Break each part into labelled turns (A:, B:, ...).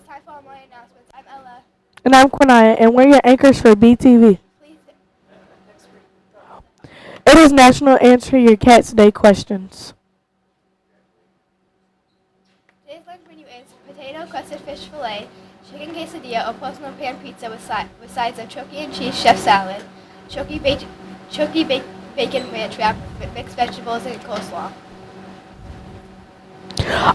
A: time for our morning announcements. I'm Ella.
B: And I'm Quinaya, and we're your anchors for BTV.
A: Please.
B: It is National Answer Your Cat's Day questions.
A: Today's lunch menu is potato crusted fish fillet, chicken quesadilla, or personal pan pizza with sides of turkey and cheese chef salad, turkey bacon ranch wrap with mixed vegetables and coleslaw.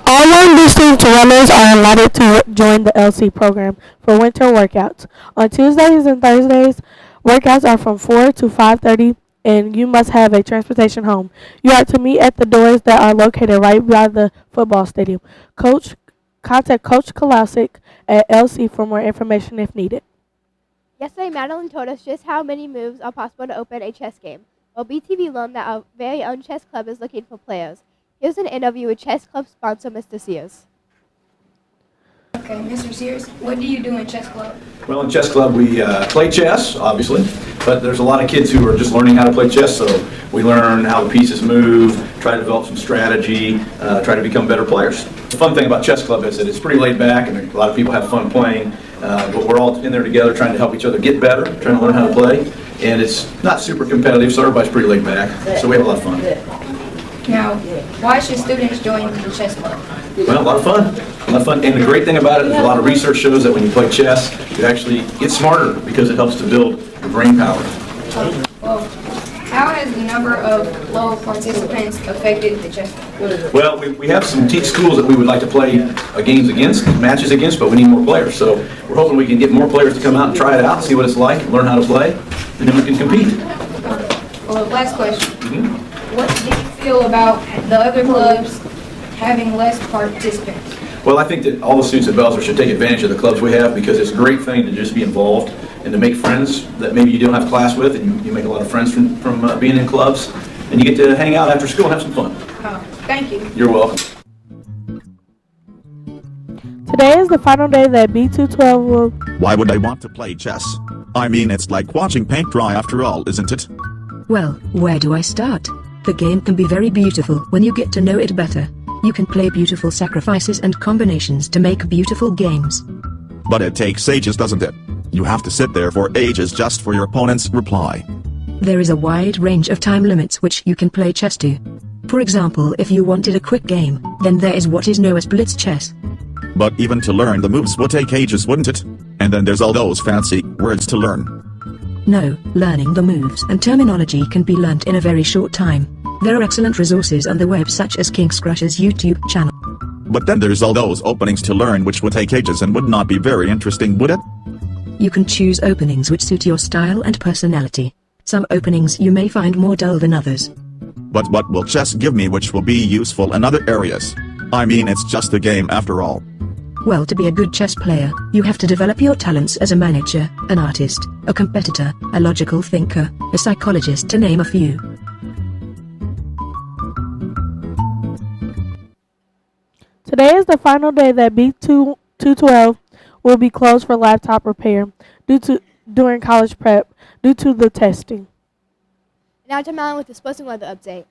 B: All long-distance runners are allotted to join the LC program for winter workouts. On Tuesdays and Thursdays, workouts are from 4 to 5:30, and you must have a transportation home. You are to meet at the doors that are located right by the football stadium. Contact Coach Kalausic at LC for more information if needed.
A: Yesterday, Madeline told us just how many moves are possible to open a chess game. Well, BTV learned that our very own chess club is looking for players. Here's an interview with chess club sponsor Mr. Sears.
C: Okay, Mr. Sears, what do you do in chess club?
D: Well, in chess club we play chess, obviously, but there's a lot of kids who are just learning how to play chess, so we learn how the pieces move, try to develop some strategy, try to become better players. The fun thing about chess club is that it's pretty laid back and a lot of people have fun playing, but we're all in there together trying to help each other get better, trying to learn how to play, and it's not super competitive, so everybody's pretty laid back, so we have a lot of fun.
C: Now, why should students join the chess club?
D: Well, a lot of fun. A lot of fun. And the great thing about it is a lot of research shows that when you play chess, you actually get smarter because it helps to build your brain power.
C: Well, how has the number of low participants affected the chess club?
D: Well, we have some schools that we would like to play games against, matches against, but we need more players. So we're hoping we can get more players to come out and try it out, see what it's like, learn how to play, and then we can compete.
C: Well, last question. What do you feel about the other clubs having less participants?
D: Well, I think that all the students at Belzer should take advantage of the clubs we have because it's a great thing to just be involved and to make friends that maybe you don't have class with, and you make a lot of friends from being in clubs, and you get to hang out after school and have some fun.
C: Oh, thank you.
D: You're welcome.
B: Today is the final day that B212 will...
E: Why would I want to play chess? I mean, it's like watching paint dry after all, isn't it?
F: Well, where do I start? The game can be very beautiful when you get to know it better. You can play beautiful sacrifices and combinations to make beautiful games.
E: But it takes ages, doesn't it? You have to sit there for ages just for your opponent's reply.
F: There is a wide range of time limits which you can play chess to. For example, if you wanted a quick game, then there is what is known as blitz chess.
E: But even to learn the moves would take ages, wouldn't it? And then there's all those fancy words to learn.
F: No, learning the moves and terminology can be learnt in a very short time. There are excellent resources on the web such as King Scratch's YouTube channel.
E: But then there's all those openings to learn which would take ages and would not be very interesting, would it?
F: You can choose openings which suit your style and personality. Some openings you may find more dull than others.
E: But what will chess give me which will be useful in other areas? I mean, it's just a game after all.
F: Well, to be a good chess player, you have to develop your talents as a manager, an artist, a competitor, a logical thinker, a psychologist, to name a few.
B: Today is the final day that B212 will be closed for laptop repair during college prep due to the testing.
A: Now to Madeline with the sports and weather update.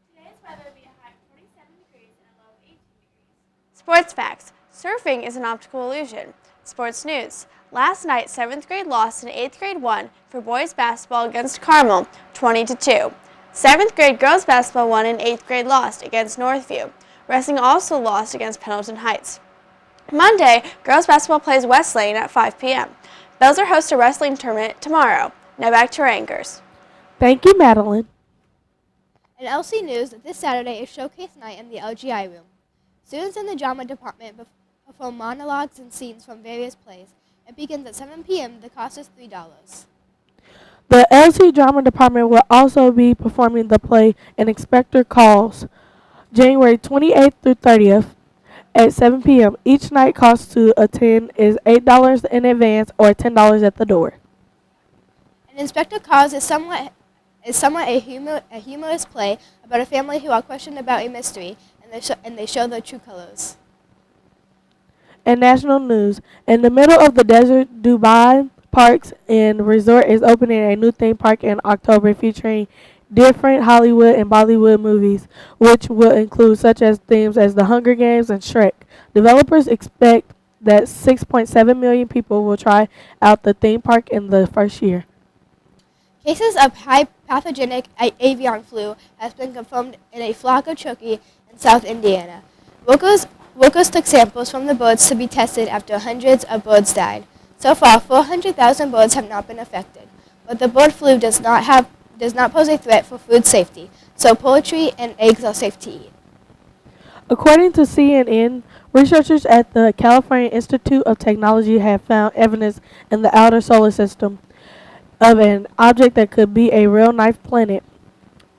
G: Today's weather will be a high of 47 degrees and a low of 18 degrees. Sports facts. Surfing is an optical illusion. Sports news. Last night, 7th grade lost and 8th grade won for boys basketball against Carmel, 20-2. 7th grade girls basketball won and 8th grade lost against Northview. Wrestling also lost against Pendleton Heights. Monday, girls basketball plays West Lane at 5 p.m. Belzer hosts a wrestling tournament tomorrow. Now back to our anchors.
B: Thank you, Madeline.
A: In LC News, this Saturday is Showcase Night in the LGI room. Students in the drama department perform monologues and scenes from various plays. It begins at 7 p.m. The cost is $3.
B: The LC Drama Department will also be performing the play An Inspector Calls, January 28th through 30th at 7 p.m. Each night cost to attend is $8 in advance or $10 at the door.
A: An Inspector Calls is somewhat a humorous play about a family who are questioned about a mystery, and they show their true colors.
B: And national news. In the middle of the desert, Dubai Parks and Resort is opening a new theme park in October featuring different Hollywood and Bollywood movies, which will include such as themes as The Hunger Games and Shrek. Developers expect that 6.7 million people will try out the theme park in the first year.
A: Cases of high pathogenic avian flu has been confirmed in a flock of turkey in South Indiana. Workers took samples from the birds to be tested after hundreds of birds died. So far, 400,000 birds have not been affected, but the bird flu does not pose a threat for food safety, so poultry and eggs are safe to eat.
B: According to CNN, researchers at the California Institute of Technology have found evidence in the outer solar system of an object that could be a real-life planet.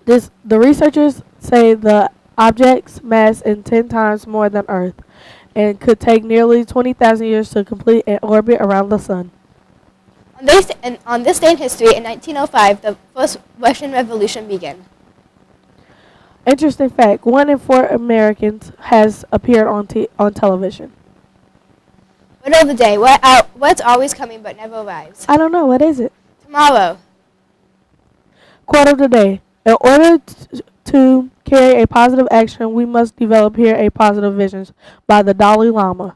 B: The researchers say the object's mass is 10 times more than Earth and could take nearly 20,000 years to complete an orbit around the sun.
A: On this day in history, in 1905, the first Russian Revolution began.
B: Interesting fact, 1 in 4 Americans has appeared on television.
A: Word of the day, what's always coming but never arrives?
B: I don't know, what is it?
A: Tomorrow.
B: Quote of the day, in order to carry a positive action, we must develop here a positive visions by the Dalai Lama.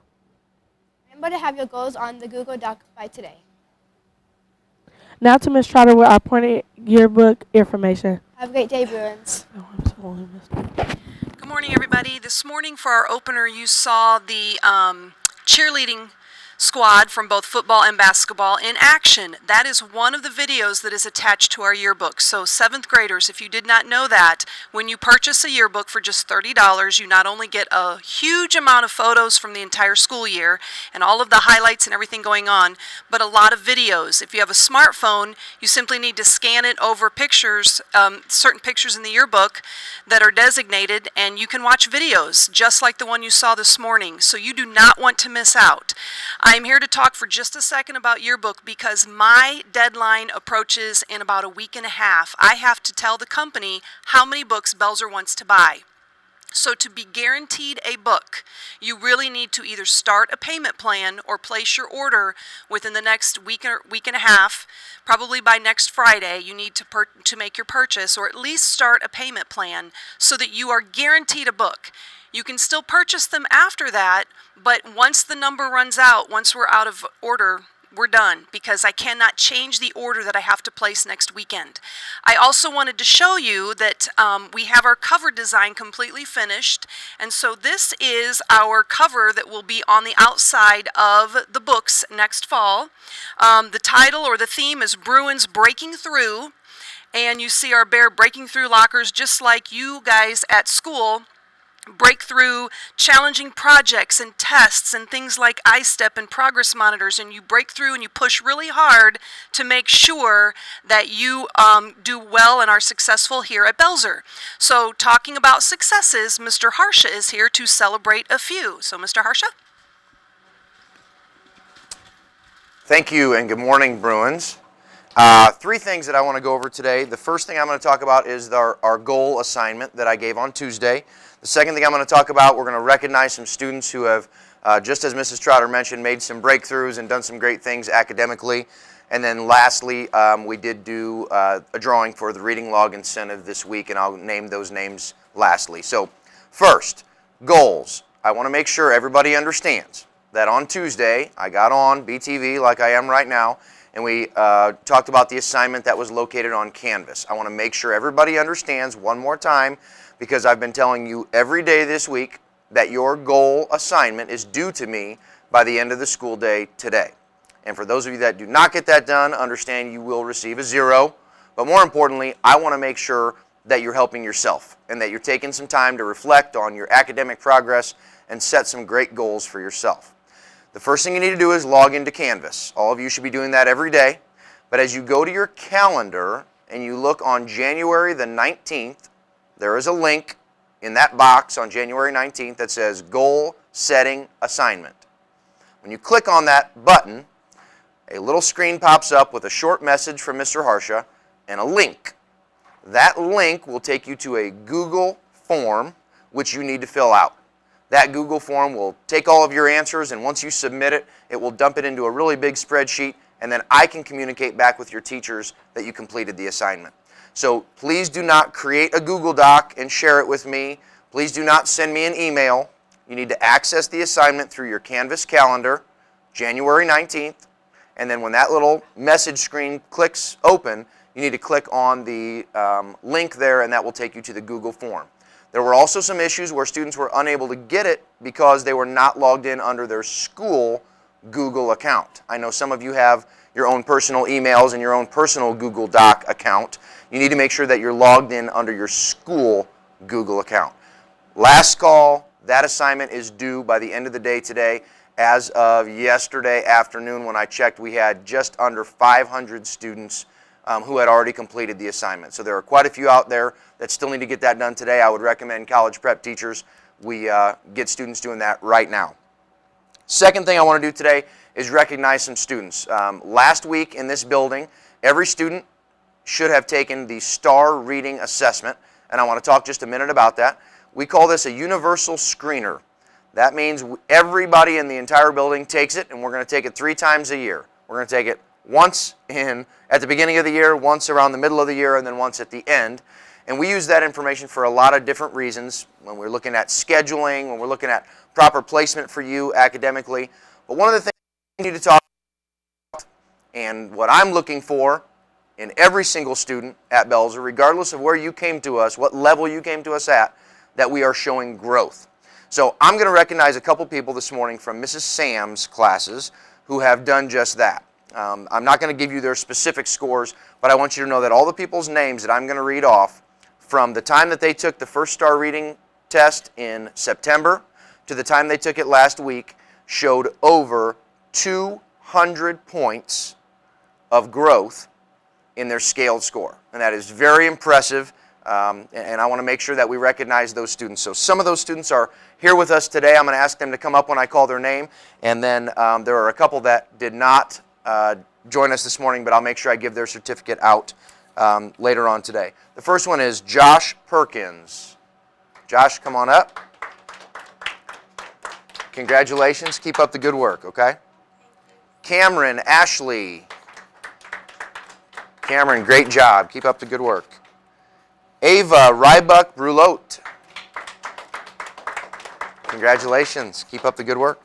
A: Remember to have your goals on the Google Doc by today.
B: Now to Ms. Trotter with our pointed yearbook information.
A: Have a great day, Bruins.
H: Good morning, everybody. This morning for our opener, you saw the cheerleading squad from both football and basketball in action. That is one of the videos that is attached to our yearbook. So 7th graders, if you did not know that, when you purchase a yearbook for just $30, you not only get a huge amount of photos from the entire school year and all of the highlights and everything going on, but a lot of videos. If you have a smartphone, you simply need to scan it over pictures, certain pictures in the yearbook that are designated, and you can watch videos just like the one you saw this morning. So you do not want to miss out. I'm here to talk for just a second about yearbook because my deadline approaches in about a week and a half. I have to tell the company how many books Belzer wants to buy. So to be guaranteed a book, you really need to either start a payment plan or place your order within the next week and a half. Probably by next Friday, you need to make your purchase, or at least start a payment plan so that you are guaranteed a book. You can still purchase them after that, but once the number runs out, once we're out of order, we're done, because I cannot change the order that I have to place next weekend. I also wanted to show you that we have our cover design completely finished, and so this is our cover that will be on the outside of the books next fall. The title or the theme is Bruins Breaking Through, and you see our bear breaking through lockers just like you guys at school break through challenging projects and tests and things like I-Step and progress monitors, and you break through and you push really hard to make sure that you do well and are successful here at Belzer. So talking about successes, Mr. Harsha is here to celebrate a few. So Mr. Harsha?
I: Thank you and good morning, Bruins. 3 things that I want to go over today. The first thing I'm going to talk about is our goal assignment that I gave on Tuesday. The second thing I'm going to talk about, we're going to recognize some students who have, just as Mrs. Trotter mentioned, made some breakthroughs and done some great things academically. And then lastly, we did do a drawing for the reading log incentive this week, and I'll name those names lastly. So first, goals. I want to make sure everybody understands that on Tuesday, I got on BTV like I am right now, and we talked about the assignment that was located on Canvas. I want to make sure everybody understands one more time, because I've been telling you every day this week that your goal assignment is due to me by the end of the school day today. And for those of you that do not get that done, understand you will receive a 0. But more importantly, I want to make sure that you're helping yourself and that you're taking some time to reflect on your academic progress and set some great goals for yourself. The first thing you need to do is log into Canvas. All of you should be doing that every day. But as you go to your calendar and you look on January the 19th, there is a link in that box on January 19th that says Goal Setting Assignment. When you click on that button, a little screen pops up with a short message from Mr. Harsha and a link. That link will take you to a Google form which you need to fill out. That Google form will take all of your answers, and once you submit it, it will dump it into a really big spreadsheet, and then I can communicate back with your teachers that you completed the assignment. So please do not create a Google Doc and share it with me. Please do not send me an email. You need to access the assignment through your Canvas calendar, January 19th, and then when that little message screen clicks open, you need to click on the link there, and that will take you to the Google form. There were also some issues where students were unable to get it because they were not logged in under their school Google account. I know some of you have your own personal emails and your own personal Google Doc account. You need to make sure that you're logged in under your school Google account. Last call, that assignment is due by the end of the day today. As of yesterday afternoon when I checked, we had just under 500 students who had already completed the assignment. So there are quite a few out there that still need to get that done today. I would recommend college prep teachers, we get students doing that right now. Second thing I want to do today is recognize some students. Last week in this building, every student should have taken the STAR reading assessment, and I want to talk just a minute about that. We call this a universal screener. That means everybody in the entire building takes it, and we're going to take it 3 times a year. We're going to take it once at the beginning of the year, once around the middle of the year, and then once at the end. And we use that information for a lot of different reasons when we're looking at scheduling, when we're looking at proper placement for you academically. But one of the things we need to talk about, and what I'm looking for in every single student at Belzer, regardless of where you came to us, what level you came to us at, that we are showing growth. So I'm going to recognize a couple people this morning from Mrs. Sam's classes who have done just that. I'm not going to give you their specific scores, but I want you to know that all the people's names that I'm going to read off from the time that they took the first STAR reading test in September to the time they took it last week showed over 200 points of growth in their scaled score. And that is very impressive, and I want to make sure that we recognize those students. So some of those students are here with us today. I'm going to ask them to come up when I call their name, and then there are a couple that did not join us this morning, but I'll make sure I give their certificate out later on today. The first one is Josh Perkins. Josh, come on up. Congratulations. Keep up the good work, okay? Cameron Ashley. Cameron, great job. Keep up the good work. Ava Rybuck Brulotte. Congratulations. Keep up the good work.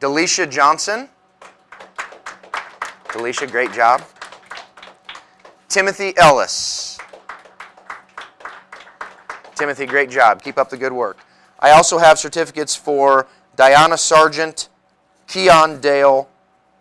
I: Delisha Johnson. Delisha, great job. Timothy Ellis. Timothy, great job. Keep up the good work. I also have certificates for Diana Sargent, Keon Dale,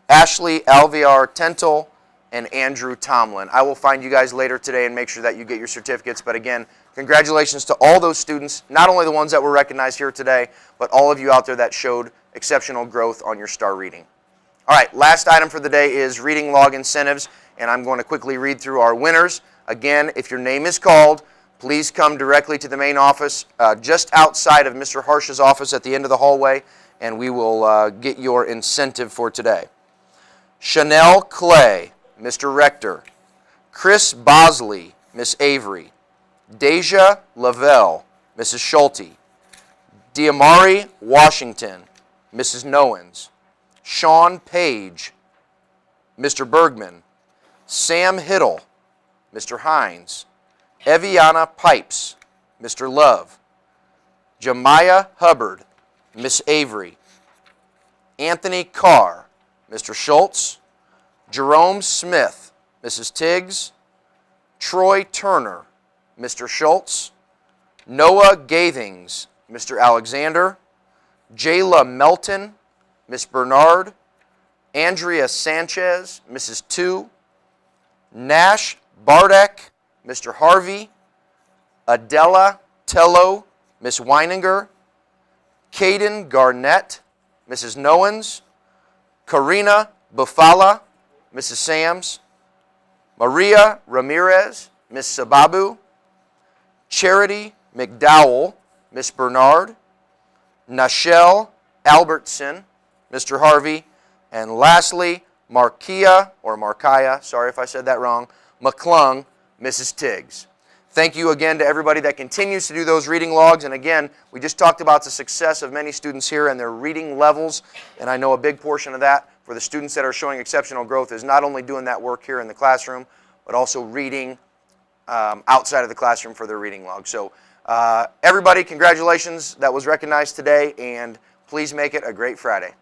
I: Ashley Alviar Tentel, and Andrew Tomlin. I will find you guys later today and make sure that you get your certificates. But again, congratulations to all those students, not only the ones that were recognized here today, but all of you out there that showed exceptional growth on your STAR reading. All right, last item for the day is reading log incentives, and I'm going to quickly read through our winners. Again, if your name is called, please come directly to the main office, just outside of Mr. Harsh's office at the end of the hallway, and we will get your incentive for today. Chanel Clay, Mr. Rector. Chris Bosley, Miss Avery. Deja Lavelle, Mrs. Schulte. Diamari Washington, Mrs. Nowens. Sean Page, Mr. Bergman. Sam Hiddle, Mr. Hines. Eviana Pipes, Mr. Love. Jemiah Hubbard, Miss Avery. Anthony Carr, Mr. Schultz. Jerome Smith, Mrs. Tiggs. Troy Turner, Mr. Schultz. Noah Gathings, Mr. Alexander. Jayla Melton, Miss Bernard. Andrea Sanchez, Mrs. Tu. Nash Bardak, Mr. Harvey. Adela Tello, Miss Weininger. Caden Garnett, Mrs. Nowens. Karina Bufala, Mrs. Sams. Maria Ramirez, Miss Sababu. Charity McDowell, Miss Bernard. Nashelle Albertson, Mr. Harvey. And lastly, Markiah, sorry if I said that wrong, McClung, Mrs. Tiggs. Thank you again to everybody that continues to do those reading logs. And again, we just talked about the success of many students here and their reading levels. And I know a big portion of that for the students that are showing exceptional growth is not only doing that work here in the classroom, but also reading outside of the classroom for their reading log. So Everybody, congratulations. That was recognized today, and please make it a great Friday.